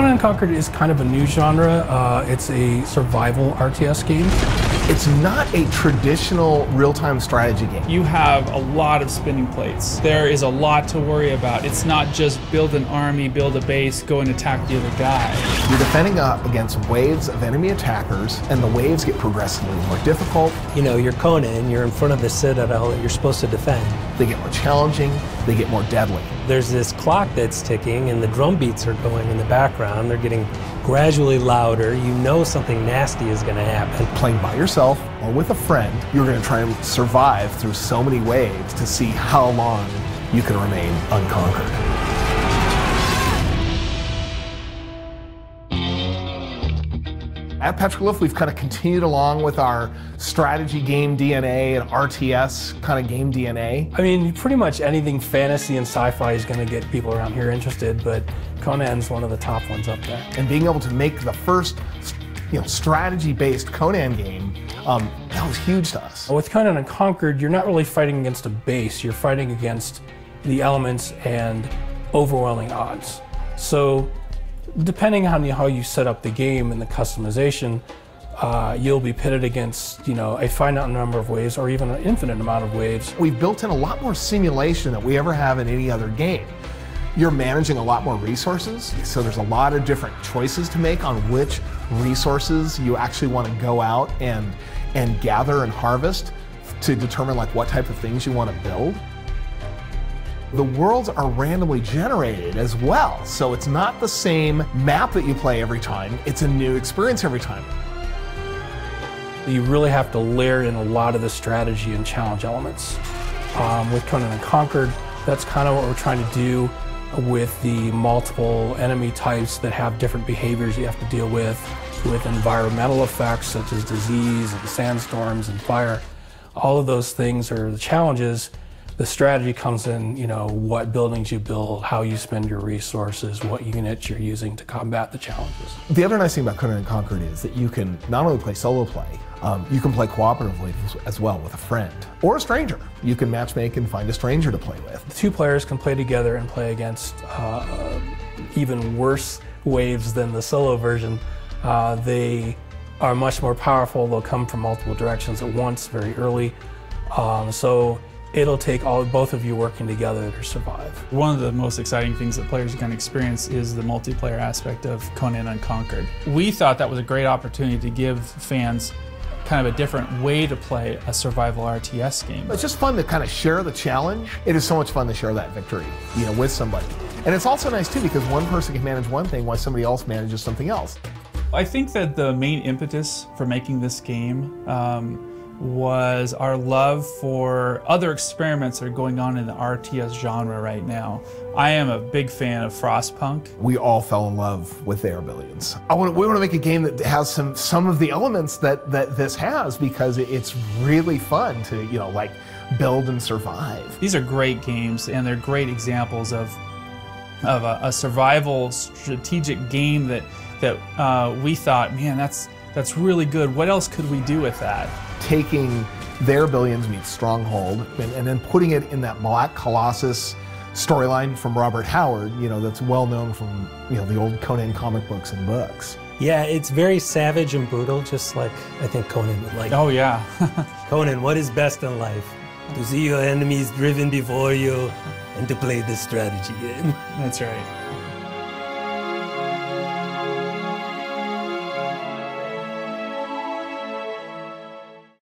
Conan Unconquered is kind of a new genre. It's a survival RTS game. It's not a traditional real-time strategy game. You have a lot of spinning plates. There is a lot to worry about. It's not just build an army, build a base, go and attack the other guy. You're defending up against waves of enemy attackers, and the waves get progressively more difficult. You know, you're Conan, you're in front of the citadel that you're supposed to defend. They get more challenging, they get more deadly. There's this clock that's ticking and the drum beats are going in the background. They're getting gradually louder. You know something nasty is going to happen. Playing by yourself or with a friend, you're going to try and survive through so many waves to see how long you can remain unconquered. At Petroglyph, we've kind of continued along with our strategy game DNA and RTS kind of game DNA. I mean, pretty much anything fantasy and sci-fi is going to get people around here interested, but Conan's one of the top ones up there. And being able to make the first, strategy-based Conan game, that was huge to us. With Conan Unconquered, you're not really fighting against a base, you're fighting against the elements and overwhelming odds. So, depending on how you set up the game and the customization, you'll be pitted against, a finite number of waves or even an infinite amount of waves. We've built in a lot more simulation than we ever have in any other game. You're managing a lot more resources, so there's a lot of different choices to make on which resources you actually want to go out and gather and harvest to determine what type of things you want to build. The worlds are randomly generated as well, so it's not the same map that you play every time, it's a new experience every time. You really have to layer in a lot of the strategy and challenge elements. With Conan Unconquered, that's kind of what we're trying to do with the multiple enemy types that have different behaviors you have to deal with environmental effects such as disease and sandstorms and fire. All of those things are the challenges. The strategy comes in, what buildings you build, how you spend your resources, what units you're using to combat the challenges. The other nice thing about Conan Unconquered is that you can not only play solo play, you can play cooperatively as well with a friend or a stranger. You can matchmake and find a stranger to play with. The two players can play together and play against even worse waves than the solo version. They are much more powerful. They'll come from multiple directions at once very early. So it'll take both of you working together to survive. One of the most exciting things that players can experience is the multiplayer aspect of Conan Unconquered. We thought that was a great opportunity to give fans kind of a different way to play a survival RTS game. It's just fun to kind of share the challenge. It is so much fun to share that victory, with somebody. And it's also nice too because one person can manage one thing while somebody else manages something else. I think that the main impetus for making this game was our love for other experiments that are going on in the RTS genre right now. I am a big fan of Frostpunk. We all fell in love with They Are Billions. We want to make a game that has some of the elements that this has because it's really fun to, build and survive. These are great games and they're great examples of a survival strategic game that we thought, man, that's really good. What else could we do with that? Taking Their Billions meets Stronghold and then putting it in that Black Colossus storyline from Robert Howard, that's well known from the old Conan comic books and books. Yeah, it's very savage and brutal, just like I think Conan would like. Oh yeah. Conan, what is best in life? To see your enemies driven before you and to play this strategy game. That's right.